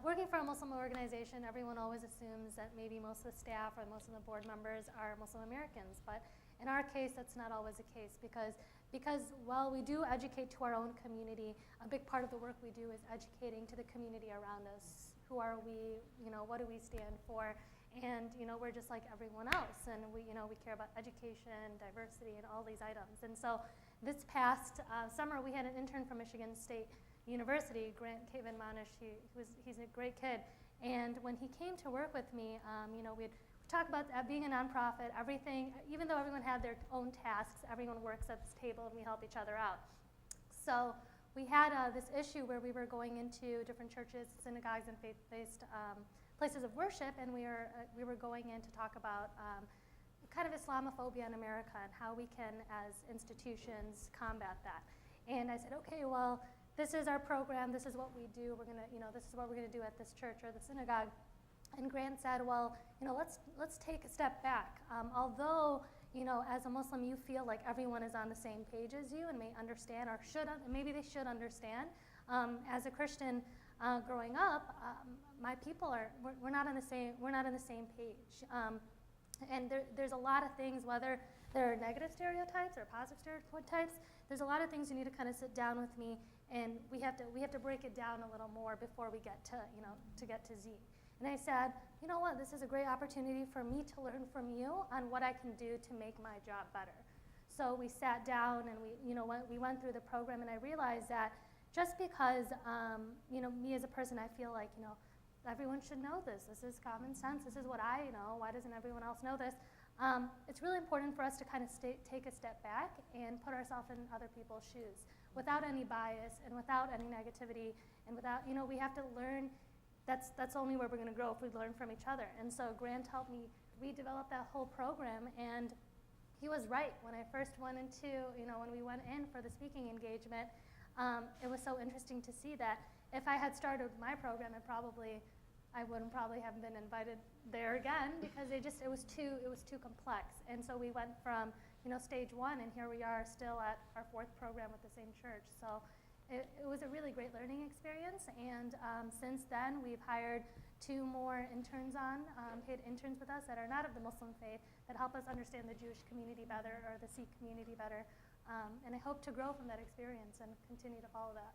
Working for a Muslim organization, everyone always assumes that maybe most of the staff or most of the board members are Muslim Americans, but in our case, that's not always the case because while we do educate to our own community, a big part of the work we do is educating to the community around us. Who are we? What do we stand for? And we're just like everyone else, and we care about education, diversity, and all these items. And so this past summer, we had an intern from Michigan State University, Grant Caven Manish. He's a great kid, and when he came to work with me, we'd talk about being a nonprofit. Everything, even though everyone had their own tasks, everyone works at this table, and we help each other out. So we had this issue where we were going into different churches, synagogues, and faith-based places of worship, and we were going in to talk about kind of Islamophobia in America and how we can, as institutions, combat that. And I said, okay, well, this is our program. This is what we do. We're gonna, this is what we're gonna do at this church or the synagogue. And Grant said, well, let's take a step back. Although, as a Muslim, you feel like everyone is on the same page as you and may understand or maybe they should understand. As a Christian, growing up, my people we're not on the same page. And there's a lot of things, whether they're negative stereotypes or positive stereotypes, there's a lot of things you need to kind of sit down with me, and we have to break it down a little more before we get to get to Z. And I said, you know what, this is a great opportunity for me to learn from you on what I can do to make my job better. So we sat down and we went through the program, and I realized that just because me as a person, I feel like everyone should know this. This is common sense. This is what I know. Why doesn't everyone else know this? It's really important for us to kind of take a step back and put ourselves in other people's shoes without any bias and without any negativity, and without, we have to learn. That's only where we're going to grow, if we learn from each other. And so Grant helped me redevelop that whole program, and he was right. When I first went into, when we went in for the speaking engagement, it was so interesting to see that if I had started my program, I wouldn't probably have been invited there again, because it was too complex. And so we went from stage one, and here we are still at our 4th program with the same church. So it was a really great learning experience, and since then we've hired 2 more interns paid interns with us that are not of the Muslim faith, that help us understand the Jewish community better or the Sikh community better, and I hope to grow from that experience and continue to follow that.